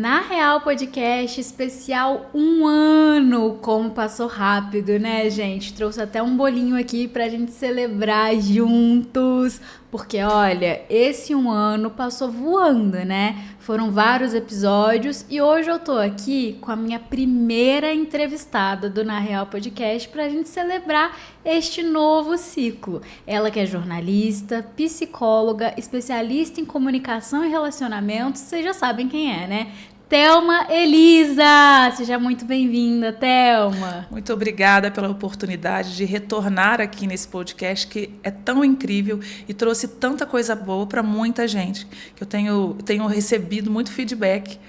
Na Real Podcast especial 1 ano, como passou rápido, né, gente? Trouxe até um bolinho aqui pra gente celebrar juntos, porque olha, esse 1 ano passou voando, né? Foram vários episódios e hoje eu tô aqui com a minha primeira entrevistada do Na Real Podcast pra gente celebrar este novo ciclo. Ela que é jornalista, psicóloga, especialista em comunicação e relacionamentos, vocês já sabem quem é, né? Thelma Elisa! Seja muito bem-vinda, Thelma! Muito obrigada pela oportunidade de retornar aqui nesse podcast que é tão incrível e trouxe tanta coisa boa para muita gente. Que eu tenho recebido muito feedback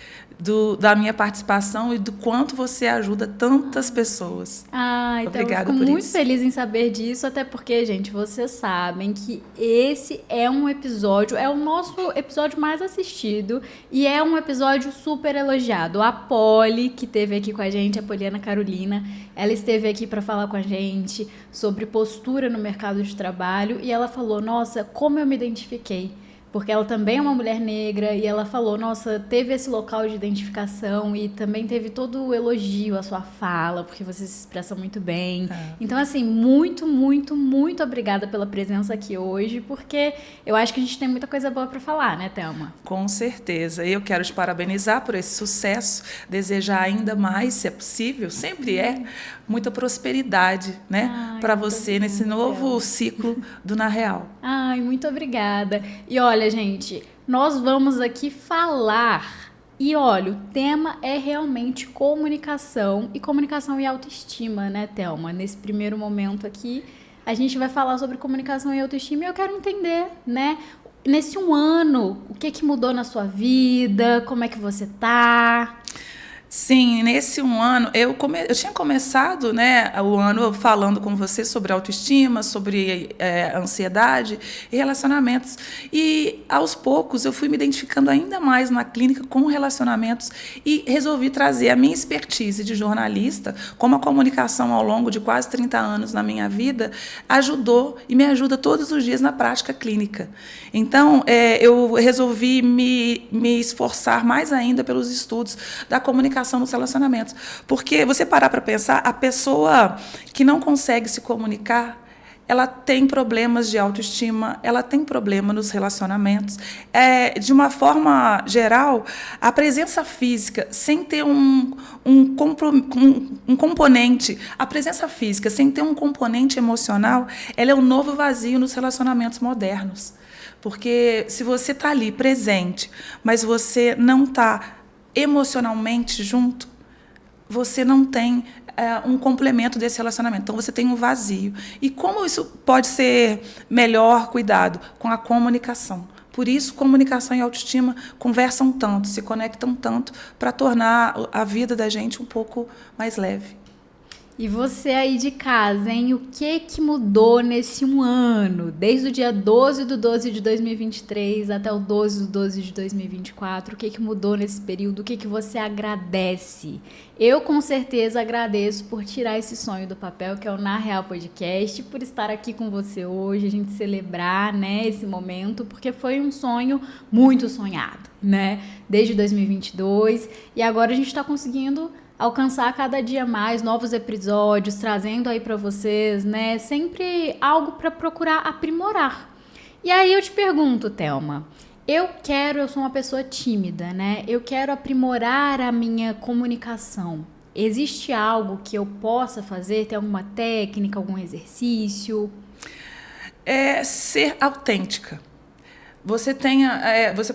da minha participação e do quanto você ajuda tantas pessoas. Então obrigada eu fico por muito isso. feliz em saber disso, até porque, gente, vocês sabem que esse é um episódio, é o nosso episódio mais assistido e é um episódio super elogiado. A Polly, que esteve aqui com a gente, a Poliana Carolina, ela esteve aqui para falar com a gente sobre postura no mercado de trabalho e ela falou, nossa, como eu me identifiquei. Porque ela também é uma mulher negra e ela falou, nossa, teve esse local de identificação e também teve todo o elogio à sua fala, porque você se expressa muito bem. Então, assim, muito, muito, muito obrigada pela presença aqui hoje, porque eu acho que a gente tem muita coisa boa para falar, né, Thelma? Com certeza. Eu quero te parabenizar por esse sucesso, desejar ainda mais, se é possível, sempre muita prosperidade, né, para você nesse novo ciclo do Na Real. Ai, muito obrigada. E olha, gente, nós vamos aqui falar. E olha, o tema é realmente comunicação e autoestima, né, Thelma? Nesse primeiro momento aqui, a gente vai falar sobre comunicação e autoestima e eu quero entender, né? Nesse 1 ano, o que mudou na sua vida? Como é que você tá? Sim, nesse 1 ano, eu tinha começado, né, o ano falando com você sobre autoestima, sobre ansiedade e relacionamentos. E, aos poucos, eu fui me identificando ainda mais na clínica com relacionamentos e resolvi trazer a minha expertise de jornalista, como a comunicação ao longo de quase 30 anos na minha vida, ajudou e me ajuda todos os dias na prática clínica. Então, eu resolvi me esforçar mais ainda pelos estudos da comunicação nos relacionamentos. Porque você parar para pensar, a pessoa que não consegue se comunicar, ela tem problemas de autoestima, ela tem problema nos relacionamentos. De uma forma geral, a presença física, sem ter um componente, a presença física, sem ter um componente emocional, ela é um novo vazio nos relacionamentos modernos. Porque se você está ali presente, mas você não está emocionalmente junto, você não tem um complemento desse relacionamento. Então, você tem um vazio. E como isso pode ser melhor cuidado? Com a comunicação. Por isso, comunicação e autoestima conversam tanto, se conectam tanto, para tornar a vida da gente um pouco mais leve. E você aí de casa, hein? O que mudou nesse 1 ano? Desde o dia 12/12 de 2023 até o 12/12 de 2024. O que mudou nesse período? O que você agradece? Eu, com certeza, agradeço por tirar esse sonho do papel, que é o Na Real Podcast, por estar aqui com você hoje, a gente celebrar, né, esse momento, porque foi um sonho muito sonhado, né? Desde 2022. E agora a gente está conseguindo alcançar cada dia mais novos episódios, trazendo aí para vocês, né, sempre algo para procurar aprimorar. E aí eu te pergunto, Thelma, eu sou uma pessoa tímida, né, eu quero aprimorar a minha comunicação. Existe algo que eu possa fazer? Tem alguma técnica, algum exercício? Ser autêntica. Você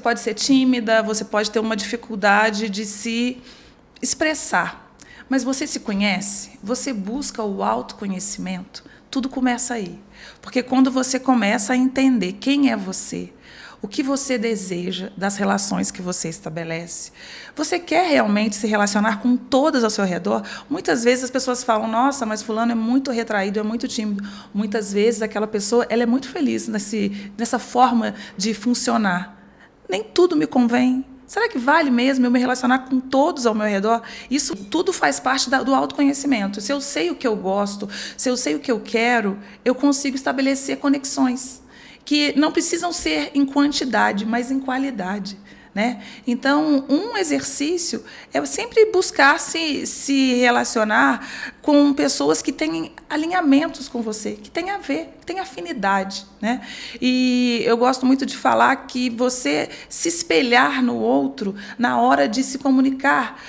pode ser tímida, você pode ter uma dificuldade de se expressar, mas você se conhece, você busca o autoconhecimento, tudo começa aí. Porque quando você começa a entender quem é você, o que você deseja das relações que você estabelece, você quer realmente se relacionar com todas ao seu redor? Muitas vezes as pessoas falam, nossa, mas fulano é muito retraído, é muito tímido. Muitas vezes aquela pessoa ela é muito feliz nessa forma de funcionar. Nem tudo me convém. Será que vale mesmo eu me relacionar com todos ao meu redor? Isso tudo faz parte do autoconhecimento. Se eu sei o que eu gosto, se eu sei o que eu quero, eu consigo estabelecer conexões que não precisam ser em quantidade, mas em qualidade. né? Então, um exercício é sempre buscar se relacionar com pessoas que têm alinhamentos com você, que têm a ver, que têm afinidade, né? E eu gosto muito de falar que você se espelhar no outro na hora de se comunicar,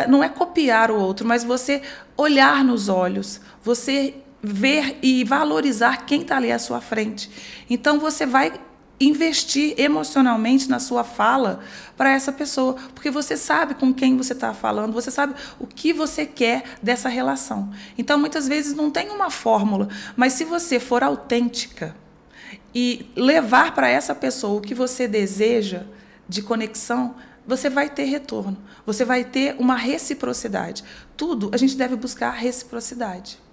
não é copiar o outro, mas você olhar nos olhos, você ver e valorizar quem está ali à sua frente. Então, você vai investir emocionalmente na sua fala para essa pessoa, porque você sabe com quem você está falando, você sabe o que você quer dessa relação. Então, muitas vezes não tem uma fórmula, mas se você for autêntica e levar para essa pessoa o que você deseja de conexão, você vai ter retorno, você vai ter uma reciprocidade. Tudo a gente deve buscar reciprocidade.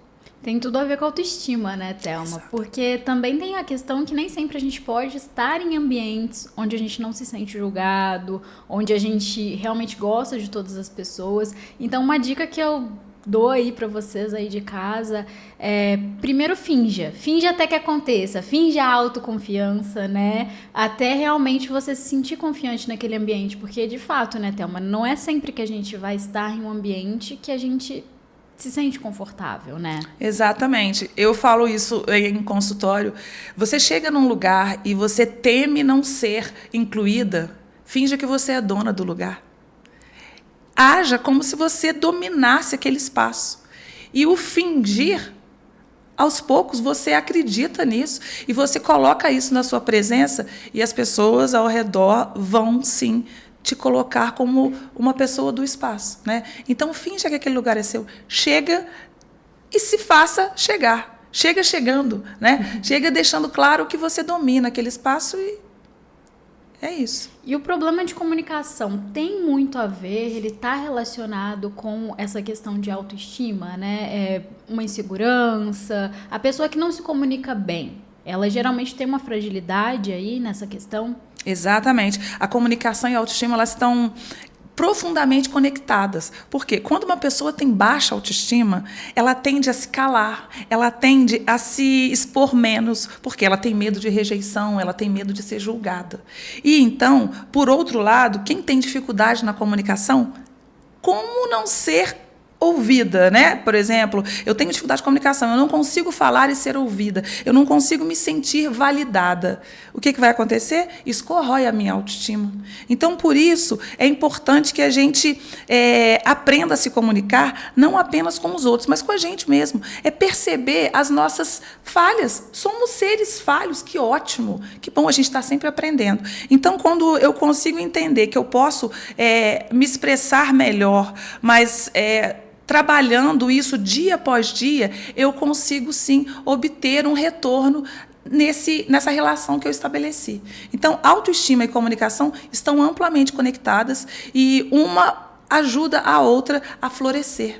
Tem tudo a ver com a autoestima, né, Thelma? Exato. Porque também tem a questão que nem sempre a gente pode estar em ambientes onde a gente não se sente julgado, onde a gente realmente gosta de todas as pessoas. Então, uma dica que eu dou aí pra vocês aí de casa é, primeiro finja até que aconteça, finja a autoconfiança, né, até realmente você se sentir confiante naquele ambiente, porque de fato, né, Thelma, não é sempre que a gente vai estar em um ambiente que a gente se sente confortável, né? Exatamente. Eu falo isso em consultório. Você chega num lugar e você teme não ser incluída, finja que você é dona do lugar. Haja como se você dominasse aquele espaço. E o fingir, aos poucos, você acredita nisso e você coloca isso na sua presença e as pessoas ao redor vão, sim, te colocar como uma pessoa do espaço, né? Então, finja que aquele lugar é seu. Chega e se faça chegar. Chega chegando, né? Chega deixando claro que você domina aquele espaço e é isso. E o problema de comunicação tem muito a ver, ele está relacionado com essa questão de autoestima, né? Uma insegurança, a pessoa que não se comunica bem, ela geralmente tem uma fragilidade aí nessa questão. Exatamente. A comunicação e a autoestima, elas estão profundamente conectadas. Porque quando uma pessoa tem baixa autoestima, ela tende a se calar, ela tende a se expor menos, porque ela tem medo de rejeição, ela tem medo de ser julgada. E então, por outro lado, quem tem dificuldade na comunicação, como não ser ouvida, né? Por exemplo, eu tenho dificuldade de comunicação, eu não consigo falar e ser ouvida, eu não consigo me sentir validada. O que vai acontecer? Isso corrói a minha autoestima. Então, por isso, é importante que a gente aprenda a se comunicar, não apenas com os outros, mas com a gente mesmo. É perceber as nossas falhas. Somos seres falhos, que ótimo, que bom, a gente está sempre aprendendo. Então, quando eu consigo entender que eu posso me expressar melhor, mas trabalhando isso dia após dia, eu consigo, sim, obter um retorno nessa relação que eu estabeleci. Então, autoestima e comunicação estão amplamente conectadas e uma ajuda a outra a florescer.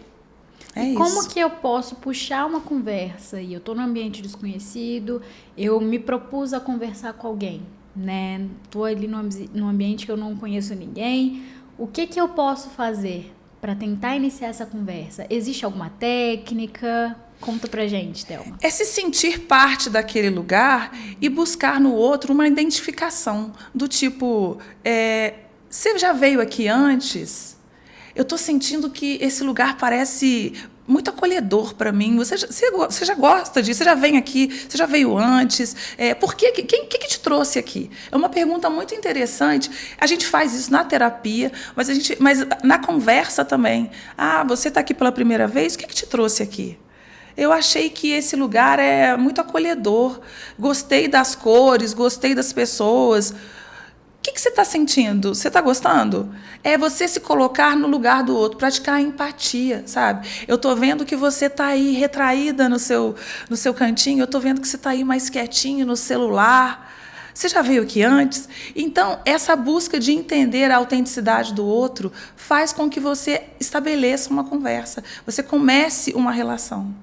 Como que eu posso puxar uma conversa e eu estou num ambiente desconhecido, eu me propus a conversar com alguém, né? Estou ali num ambiente que eu não conheço ninguém, o que eu posso fazer para tentar iniciar essa conversa? Existe alguma técnica? Conta pra gente, Thelma. É se sentir parte daquele lugar e buscar no outro uma identificação do tipo, você já veio aqui antes? Eu estou sentindo que esse lugar parece muito acolhedor para mim. Você já gosta disso? Você já vem aqui? Você já veio antes? Quem que te trouxe aqui? É uma pergunta muito interessante. A gente faz isso na terapia, mas na conversa também. Você está aqui pela primeira vez? O que te trouxe aqui? Eu achei que esse lugar é muito acolhedor. Gostei das cores, gostei das pessoas. O que você está sentindo? Você está gostando? É você se colocar no lugar do outro, praticar a empatia, sabe? Eu estou vendo que você está aí retraída no seu cantinho, eu estou vendo que você está aí mais quietinho no celular. Você já veio aqui antes? Então, essa busca de entender a autenticidade do outro faz com que você estabeleça uma conversa, você comece uma relação.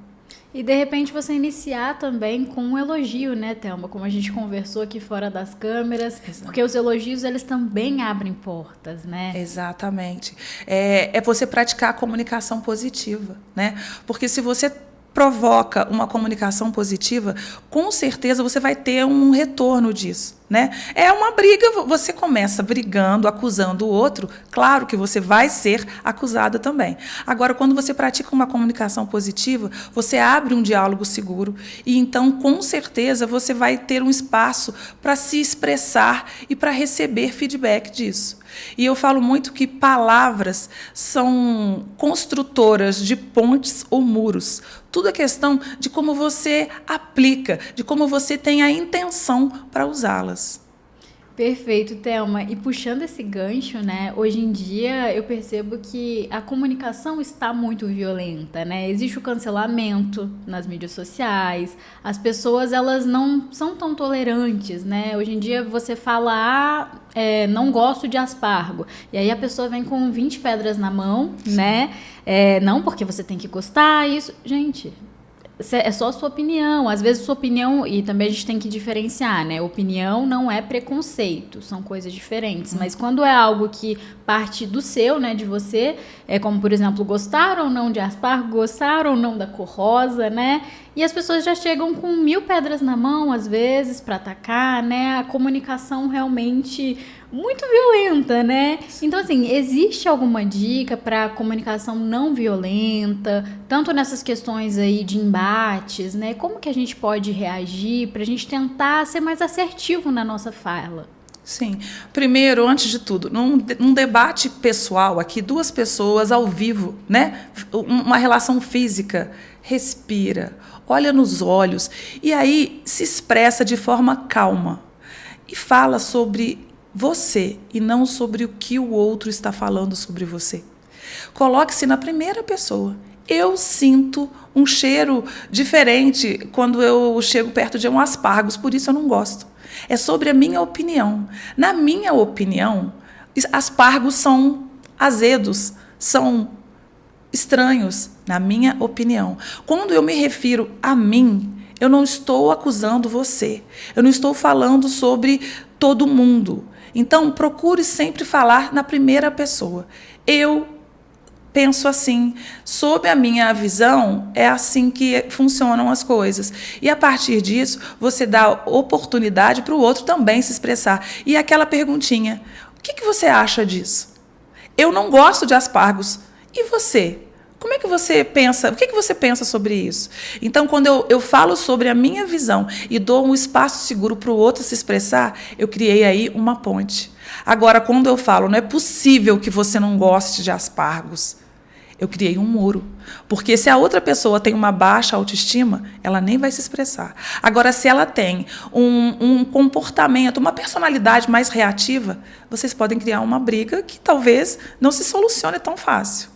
E, de repente, você iniciar também com um elogio, né, Thelma? Como a gente conversou aqui fora das câmeras. Exato. Porque os elogios, eles também abrem portas, né? Exatamente. É você praticar a comunicação positiva, né? Porque se você provoca uma comunicação positiva, com certeza você vai ter um retorno disso, né? É uma briga, você começa brigando, acusando o outro, claro que você vai ser acusada também. Agora, quando você pratica uma comunicação positiva, você abre um diálogo seguro e então, com certeza, você vai ter um espaço para se expressar e para receber feedback disso. E eu falo muito que palavras são construtoras de pontes ou muros. Tudo é questão de como você aplica, de como você tem a intenção para usá-las. Perfeito, Thelma. E puxando esse gancho, né? Hoje em dia eu percebo que a comunicação está muito violenta, né? Existe o cancelamento nas mídias sociais, as pessoas elas não são tão tolerantes, né? Hoje em dia você fala, não gosto de aspargo, e aí a pessoa vem com 20 pedras na mão, né? Não porque você tem que gostar, isso. Gente, é só a sua opinião. Às vezes sua opinião, e também a gente tem que diferenciar, né? Opinião não é preconceito, são coisas diferentes. Mas quando é algo que parte do seu, né, de você, como por exemplo, gostar ou não de aspargo, gostar ou não da cor rosa, né? E as pessoas já chegam com 1000 pedras na mão, às vezes, para atacar, né? A comunicação realmente muito violenta, né? Então, assim, existe alguma dica para comunicação não violenta, tanto nessas questões aí de embates, né? Como que a gente pode reagir para a gente tentar ser mais assertivo na nossa fala? Sim. Primeiro, antes de tudo, num debate pessoal aqui, duas pessoas ao vivo, né? Uma relação física, respira, olha nos olhos e aí se expressa de forma calma e fala sobre você e não sobre o que o outro está falando sobre você. Coloque-se na primeira pessoa. Eu sinto um cheiro diferente quando eu chego perto de um aspargos, por isso eu não gosto. É sobre a minha opinião. Na minha opinião, aspargos são azedos, são estranhos, na minha opinião. Quando eu me refiro a mim, eu não estou acusando você. Eu não estou falando sobre todo mundo. Então, procure sempre falar na primeira pessoa. Eu penso assim, sob a minha visão, é assim que funcionam as coisas. E a partir disso, você dá oportunidade para o outro também se expressar. E aquela perguntinha, o que você acha disso? Eu não gosto de aspargos. E você? Como é que você pensa? O que você pensa sobre isso? Então, quando eu falo sobre a minha visão e dou um espaço seguro para o outro se expressar, eu criei aí uma ponte. Agora, quando eu falo, não é possível que você não goste de aspargos, eu criei um muro. Porque se a outra pessoa tem uma baixa autoestima, ela nem vai se expressar. Agora, se ela tem um comportamento, uma personalidade mais reativa, vocês podem criar uma briga que talvez não se solucione tão fácil.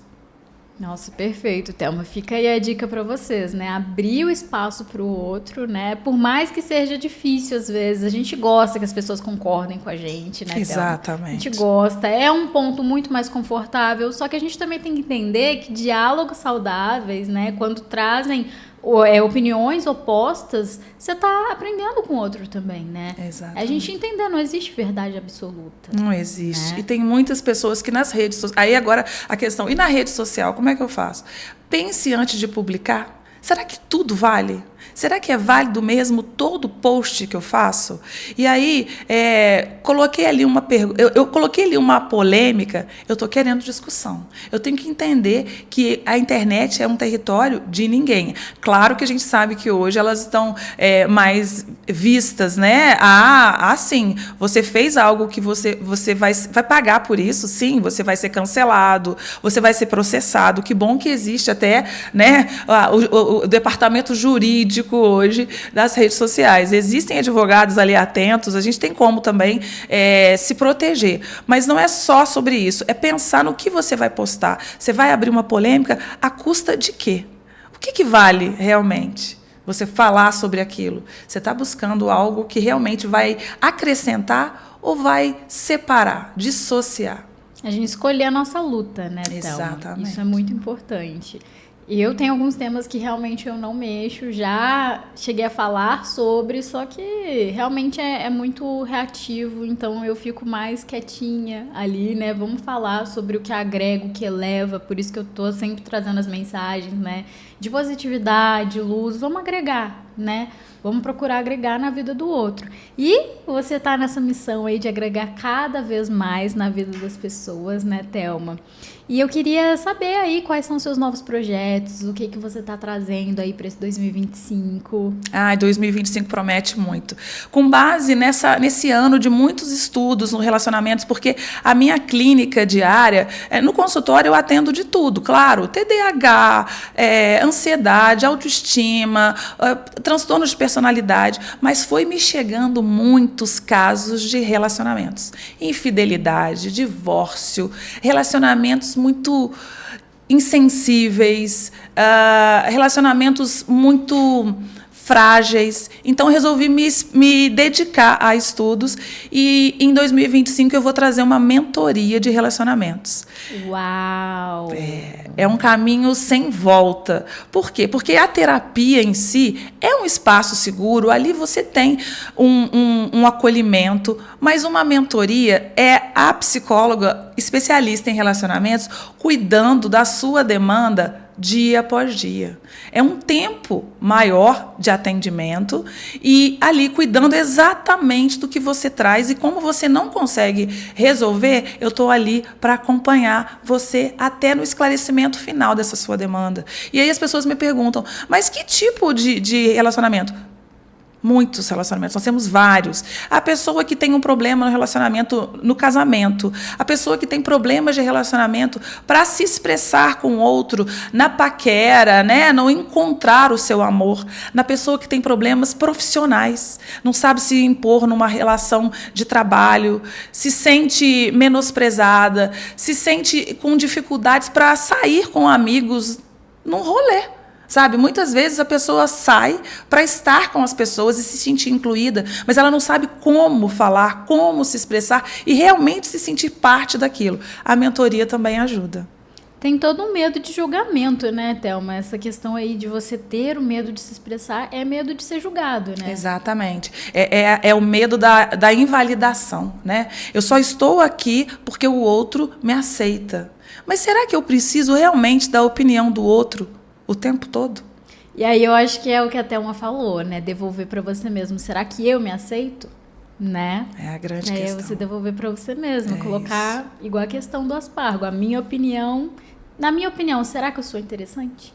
Nossa, perfeito, Thelma. Fica aí a dica para vocês, né? Abrir o espaço para o outro, né? Por mais que seja difícil às vezes, a gente gosta que as pessoas concordem com a gente, né, Thelma? Exatamente. A gente gosta, é um ponto muito mais confortável, só que a gente também tem que entender que diálogos saudáveis, né, quando trazem opiniões opostas, você está aprendendo com o outro também, né? Exatamente. A gente entender, não existe verdade absoluta. Não existe. Né? E tem muitas pessoas que nas redes sociais... Aí agora a questão, e na rede social, como é que eu faço? Pense antes de publicar. Será que tudo vale? Será que é válido mesmo todo post que eu faço? E aí, coloquei ali uma pergunta, eu coloquei ali uma polêmica, eu estou querendo discussão. Eu tenho que entender que a internet é um território de ninguém. Claro que a gente sabe que hoje elas estão mais vistas, né? Sim, você fez algo que você vai pagar por isso, sim, você vai ser cancelado, você vai ser processado. Que bom que existe até, né, o departamento jurídico hoje das redes sociais. Existem advogados ali atentos, a gente tem como também se proteger. Mas não é só sobre isso, é pensar no que você vai postar. Você vai abrir uma polêmica à custa de quê? O que vale realmente? Você falar sobre aquilo. Você está buscando algo que realmente vai acrescentar ou vai separar, dissociar? A gente escolher a nossa luta, né, Thelma? Exatamente. Isso é muito importante. E eu tenho alguns temas que realmente eu não mexo, já cheguei a falar sobre, só que realmente é muito reativo, então eu fico mais quietinha ali, né? Vamos falar sobre o que agrega, o que eleva, por isso que eu tô sempre trazendo as mensagens, né? de positividade, luz, vamos agregar, né? Vamos procurar agregar na vida do outro. E você tá nessa missão aí de agregar cada vez mais na vida das pessoas, né, Thelma? E eu queria saber aí quais são os seus novos projetos, o que você tá trazendo aí para esse 2025. 2025 promete muito. Com base nesse ano de muitos estudos no relacionamentos, porque a minha clínica diária, no consultório eu atendo de tudo, claro, TDAH, ansiedade, autoestima, transtornos de personalidade, mas foi me chegando muitos casos de relacionamentos. Infidelidade, divórcio, relacionamentos muito insensíveis, relacionamentos muito frágeis. Então, resolvi me dedicar a estudos e em 2025 eu vou trazer uma mentoria de relacionamentos. Uau! É um caminho sem volta. Por quê? Porque a terapia em si é um espaço seguro, ali você tem um acolhimento, mas uma mentoria é a psicóloga especialista em relacionamentos cuidando da sua demanda dia após dia. É um tempo maior de atendimento e ali cuidando exatamente do que você traz, e como você não consegue resolver, eu estou ali para acompanhar você até no esclarecimento final dessa sua demanda. E aí as pessoas me perguntam, mas que tipo de relacionamento? Muitos relacionamentos, nós temos vários. A pessoa que tem um problema no relacionamento, no casamento. A pessoa que tem problemas de relacionamento para se expressar com o outro na paquera, né? Não encontrar o seu amor. Na pessoa que tem problemas profissionais, não sabe se impor numa relação de trabalho, se sente menosprezada, se sente com dificuldades para sair com amigos num rolê. Sabe, muitas vezes a pessoa sai para estar com as pessoas e se sentir incluída, mas ela não sabe como falar, como se expressar e realmente se sentir parte daquilo. A mentoria também ajuda. Tem todo um medo de julgamento, né, Thelma? Essa questão aí de você ter o medo de se expressar é medo de ser julgado, né? Exatamente. É o medo da invalidação, né? Eu só estou aqui porque o outro me aceita. Mas será que eu preciso realmente da opinião do outro o tempo todo? E aí eu acho que é o que a Thelma falou, né? Devolver para você mesmo. Será que eu me aceito? Né? É a grande questão. É você devolver para você mesmo. Colocar isso. Igual a questão do aspargo. A minha opinião... Na minha opinião, será que eu sou interessante?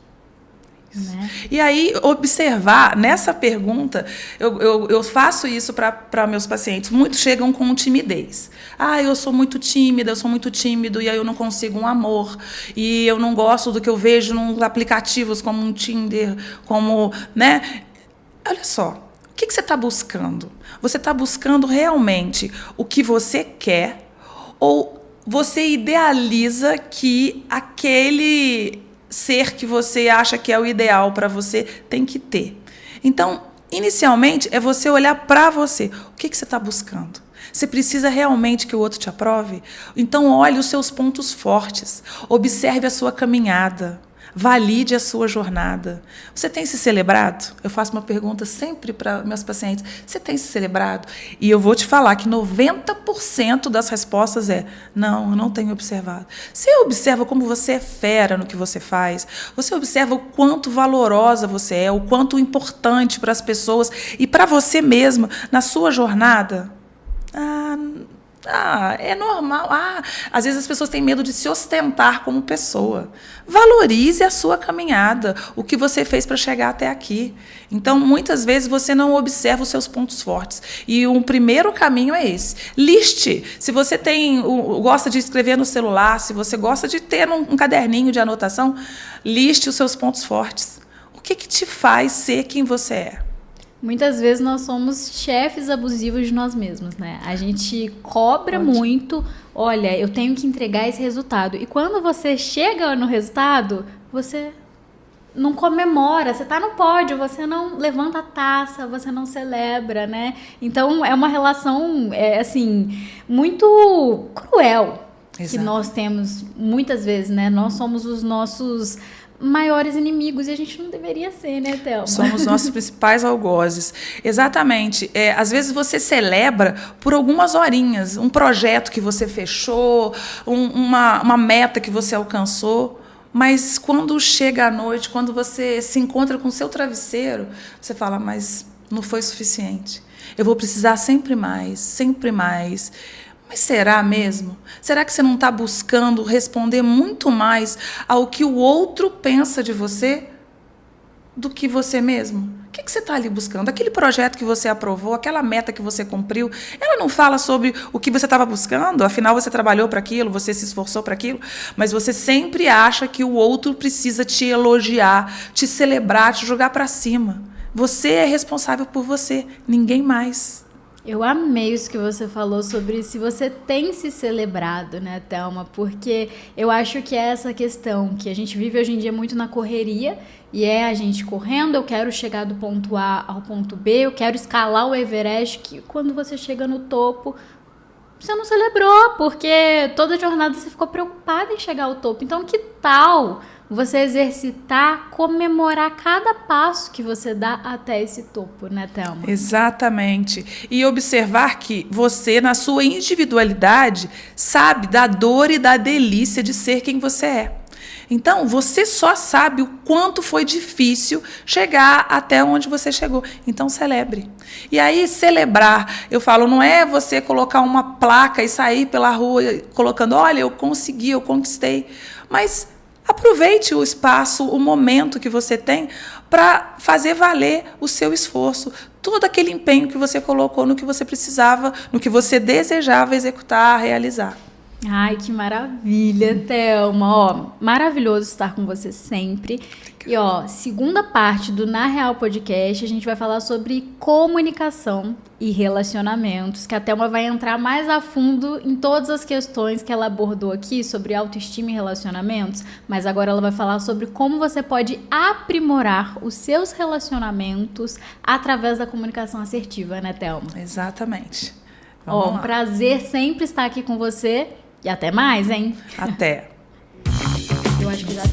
Né? E aí, observar, nessa pergunta, eu faço isso para meus pacientes. Muitos chegam com timidez. Eu sou muito tímida, eu sou muito tímido, e aí eu não consigo um amor. E eu não gosto do que eu vejo nos aplicativos como um Tinder, como, né? Olha só, o que você está buscando? Você está buscando realmente o que você quer, ou você idealiza que aquele ser que você acha que é o ideal para você tem que ter? Então, inicialmente, é você olhar para você. O que você está buscando? Você precisa realmente que o outro te aprove? Então, olhe os seus pontos fortes. Observe a sua caminhada. Valide a sua jornada. Você tem se celebrado? Eu faço uma pergunta sempre para meus pacientes. Você tem se celebrado? E eu vou te falar que 90% das respostas não, eu não tenho observado. Você observa como você é fera no que você faz. Você observa o quanto valorosa você é, o quanto importante para as pessoas e para você mesma na sua jornada. É normal. Às vezes as pessoas têm medo de se ostentar como pessoa. Valorize a sua caminhada, o que você fez para chegar até aqui. Então, muitas vezes você não observa os seus pontos fortes. E um primeiro caminho é esse. Liste. Se você gosta de escrever no celular, se você gosta de ter um caderninho de anotação, liste os seus pontos fortes. O que te faz ser quem você é? Muitas vezes nós somos chefes abusivos de nós mesmos, né? A gente cobra muito, olha, eu tenho que entregar esse resultado. E quando você chega no resultado, você não comemora, você tá no pódio, você não levanta a taça, você não celebra, né? Então, é uma relação, assim, muito cruel. Exato. Que nós temos muitas vezes, né? Nós somos os nossos maiores inimigos e a gente não deveria ser, né, Thelma? Somos nossos principais algozes. Exatamente. Às vezes você celebra por algumas horinhas, um projeto que você fechou, uma meta que você alcançou, Mas quando chega a noite, quando você se encontra com o seu travesseiro, você fala, mas não foi suficiente. Eu vou precisar sempre mais, sempre mais. Mas será mesmo? Será que você não está buscando responder muito mais ao que o outro pensa de você do que você mesmo? O que você está ali buscando? Aquele projeto que você aprovou, aquela meta que você cumpriu, ela não fala sobre o que você estava buscando? Afinal, você trabalhou para aquilo, você se esforçou para aquilo, mas você sempre acha que o outro precisa te elogiar, te celebrar, te jogar para cima. Você é responsável por você, ninguém mais. Eu amei isso que você falou sobre se você tem se celebrado, né, Thelma? Porque eu acho que é essa questão que a gente vive hoje em dia muito na correria, e é a gente correndo, eu quero chegar do ponto A ao ponto B, eu quero escalar o Everest, que quando você chega no topo, você não celebrou, porque toda jornada você ficou preocupada em chegar ao topo. Então, que tal você exercitar, comemorar cada passo que você dá até esse topo, né, Thelma? Exatamente. E observar que você, na sua individualidade, sabe da dor e da delícia de ser quem você é. Então, você só sabe o quanto foi difícil chegar até onde você chegou. Então, celebre. E aí, celebrar, eu falo, não é você colocar uma placa e sair pela rua colocando, olha, eu consegui, eu conquistei. Mas aproveite o espaço, o momento que você tem para fazer valer o seu esforço. Todo aquele empenho que você colocou no que você precisava, no que você desejava executar, realizar. Ai, que maravilha, Thelma. Ó, maravilhoso estar com você sempre. E ó, segunda parte do Na Real Podcast, a gente vai falar sobre comunicação e relacionamentos, que a Thelma vai entrar mais a fundo em todas as questões que ela abordou aqui sobre autoestima e relacionamentos, mas agora ela vai falar sobre como você pode aprimorar os seus relacionamentos através da comunicação assertiva, né, Thelma? Exatamente. Ó, um prazer sempre estar aqui com você. E até mais, hein? Até. Eu acho que já...